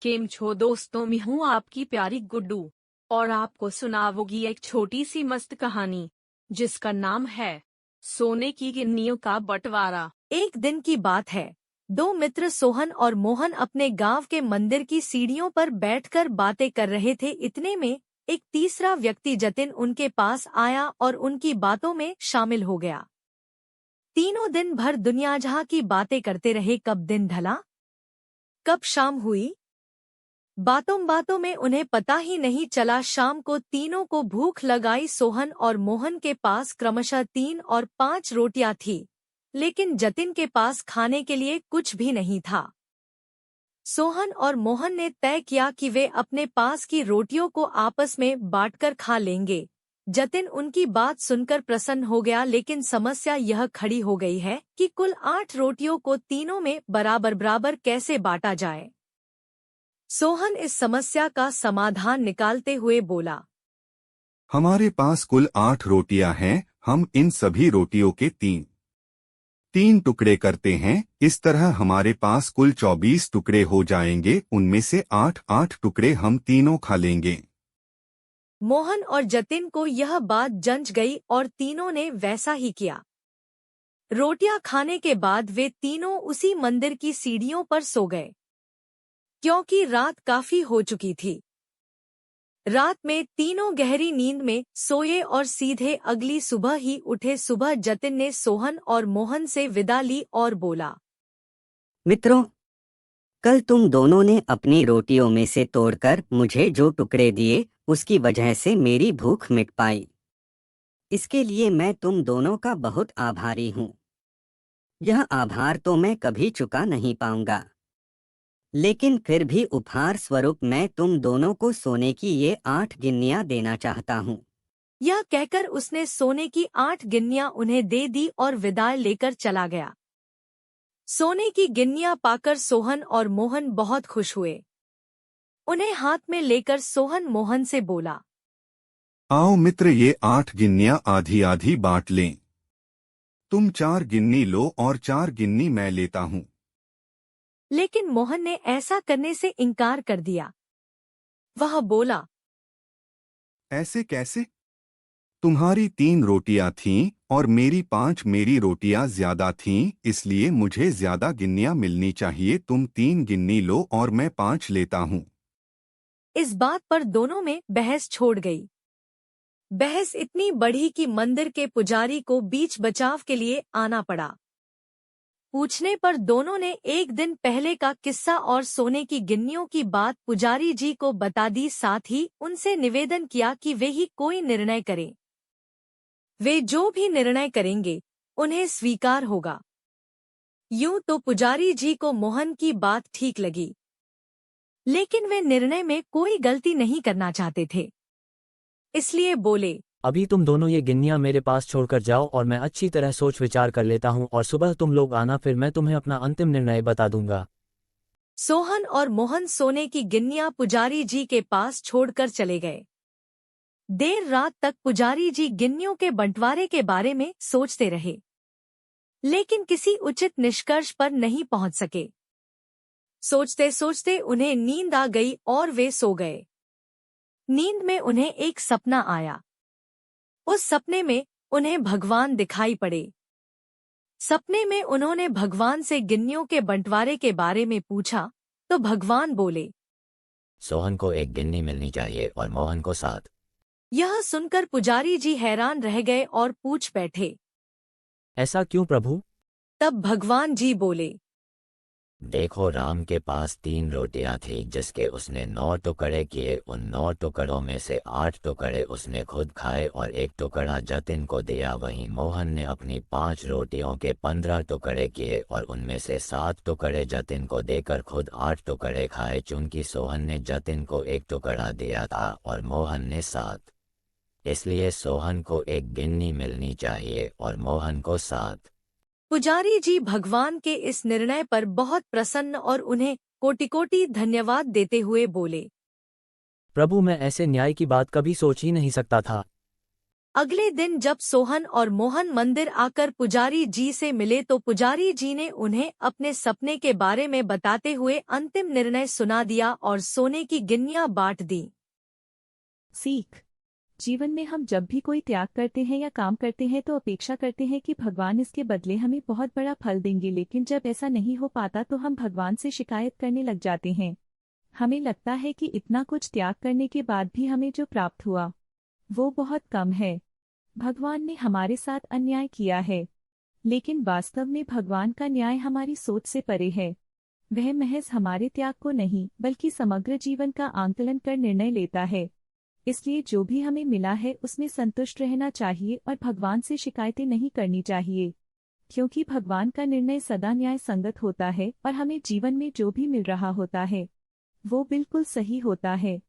केम छो दोस्तों, मैं हूँ आपकी प्यारी गुड्डू और आपको सुनाऊंगी एक छोटी सी मस्त कहानी जिसका नाम है सोने की गिन्नियों का बंटवारा। एक दिन की बात है। दो मित्र सोहन और मोहन अपने गांव के मंदिर की सीढ़ियों पर बैठकर बातें कर रहे थे। इतने में एक तीसरा व्यक्ति जतिन उनके पास आया और उनकी बातों में शामिल हो गया। तीनों दिन भर दुनियाजहां की बातें करते रहे। कब दिन ढला, कब शाम हुई, बातों बातों में उन्हें पता ही नहीं चला। शाम को तीनों को भूख लगाई। सोहन और मोहन के पास क्रमशः 3 और 5 रोटियां थी, लेकिन जतिन के पास खाने के लिए कुछ भी नहीं था। सोहन और मोहन ने तय किया कि वे अपने पास की रोटियों को आपस में बांटकर खा लेंगे। जतिन उनकी बात सुनकर प्रसन्न हो गया, लेकिन समस्या यह खड़ी हो गई है कि कुल 8 रोटियों को तीनों में बराबर बराबर कैसे बांटा जाए। सोहन इस समस्या का समाधान निकालते हुए बोला, हमारे पास कुल 8 रोटियां हैं। हम इन सभी रोटियों के तीन तीन टुकड़े करते हैं। इस तरह हमारे पास कुल 24 टुकड़े हो जाएंगे। उनमें से 8-8 टुकड़े हम तीनों खा लेंगे। मोहन और जतिन को यह बात जंच गई और तीनों ने वैसा ही किया। रोटियां खाने के बाद वे तीनों उसी मंदिर की सीढ़ियों पर सो गए, क्योंकि रात काफी हो चुकी थी। रात में तीनों गहरी नींद में सोए और सीधे अगली सुबह ही उठे। सुबह जतिन ने सोहन और मोहन से विदा ली और बोला, मित्रों, कल तुम दोनों ने अपनी रोटियों में से तोड़कर मुझे जो टुकड़े दिए, उसकी वजह से मेरी भूख मिट पाई। इसके लिए मैं तुम दोनों का बहुत आभारी हूँ। यह आभार तो मैं कभी चुका नहीं पाऊंगा, लेकिन फिर भी उपहार स्वरूप मैं तुम दोनों को सोने की ये 8 गिन्नियां देना चाहता हूँ। यह कहकर उसने सोने की 8 गिन्नियां उन्हें दे दी और विदाई लेकर चला गया। सोने की गिन्नियां पाकर सोहन और मोहन बहुत खुश हुए। उन्हें हाथ में लेकर सोहन मोहन से बोला, आओ मित्र, ये 8 गिन्नियां आधी आधी बांट लें। तुम 4 गिन्नी लो और 4 गिन्नी मैं लेता हूँ। लेकिन मोहन ने ऐसा करने से इनकार कर दिया। वह बोला, ऐसे कैसे? तुम्हारी 3 रोटियां थीं और मेरी 5। मेरी रोटियां ज्यादा थीं, इसलिए मुझे ज्यादा गिन्नियां मिलनी चाहिए। तुम 3 गिन्नी लो और मैं 5 लेता हूँ। इस बात पर दोनों में बहस छोड़ गई। बहस इतनी बढ़ी कि मंदिर के पुजारी को बीच बचाव के लिए आना पड़ा। पूछने पर दोनों ने एक दिन पहले का किस्सा और सोने की गिन्नियों की बात पुजारी जी को बता दी। साथ ही उनसे निवेदन किया कि वे ही कोई निर्णय करें। वे जो भी निर्णय करेंगे उन्हें स्वीकार होगा। यूं तो पुजारी जी को मोहन की बात ठीक लगी, लेकिन वे निर्णय में कोई गलती नहीं करना चाहते थे, इसलिए बोले, अभी तुम दोनों ये गिन्नियां मेरे पास छोड़कर जाओ और मैं अच्छी तरह सोच विचार कर लेता हूँ, और सुबह तुम लोग आना, फिर मैं तुम्हें अपना अंतिम निर्णय बता दूंगा। सोहन और मोहन सोने की गिन्नियां पुजारी जी के पास छोड़कर चले गए। देर रात तक पुजारी जी गिन्नियों के बंटवारे के बारे में सोचते रहे, लेकिन किसी उचित निष्कर्ष पर नहीं पहुंच सके। सोचते सोचते उन्हें नींद आ गई और वे सो गए। नींद में उन्हें एक सपना आया। उस सपने में उन्हें भगवान दिखाई पड़े। सपने में उन्होंने भगवान से गिन्नियों के बंटवारे के बारे में पूछा, तो भगवान बोले, सोहन को 1 गिन्नी मिलनी चाहिए और मोहन को 7। यह सुनकर पुजारी जी हैरान रह गए और पूछ बैठे, ऐसा क्यों प्रभु? तब भगवान जी बोले, देखो, राम के पास 3 रोटियां थी, जिसके उसने 9 टुकड़े किए। उन 9 टुकड़ों में से 8 टुकड़े उसने खुद खाए और 1 टुकड़ा जतिन को दिया। वहीं मोहन ने अपनी 5 रोटियों के 15 टुकड़े किए और उनमें से 7 टुकड़े जतिन को देकर खुद 8 टुकड़े खाए। चूंकि सोहन ने जतिन को 1 टुकड़ा दिया था और मोहन ने 7, इसलिए सोहन को 1 गिन्नी मिलनी चाहिए और मोहन को 7। पुजारी जी भगवान के इस निर्णय पर बहुत प्रसन्न और उन्हें कोटि-कोटि धन्यवाद देते हुए बोले, प्रभु, मैं ऐसे न्याय की बात कभी सोच ही नहीं सकता था। अगले दिन जब सोहन और मोहन मंदिर आकर पुजारी जी से मिले तो पुजारी जी ने उन्हें अपने सपने के बारे में बताते हुए अंतिम निर्णय सुना दिया और सोने की गिन्नियां बांट दी। सीख। जीवन में हम जब भी कोई त्याग करते हैं या काम करते हैं तो अपेक्षा करते हैं कि भगवान इसके बदले हमें बहुत बड़ा फल देंगे, लेकिन जब ऐसा नहीं हो पाता तो हम भगवान से शिकायत करने लग जाते हैं। हमें लगता है कि इतना कुछ त्याग करने के बाद भी हमें जो प्राप्त हुआ वो बहुत कम है। भगवान ने हमारे साथ अन्याय किया है, लेकिन वास्तव में भगवान का न्याय हमारी सोच से परे है। वह महज हमारे त्याग को नहीं बल्कि समग्र जीवन का आंकलन कर निर्णय लेता है। इसलिए जो भी हमें मिला है उसमें संतुष्ट रहना चाहिए और भगवान से शिकायतें नहीं करनी चाहिए, क्योंकि भगवान का निर्णय सदा न्याय संगत होता है और हमें जीवन में जो भी मिल रहा होता है वो बिल्कुल सही होता है।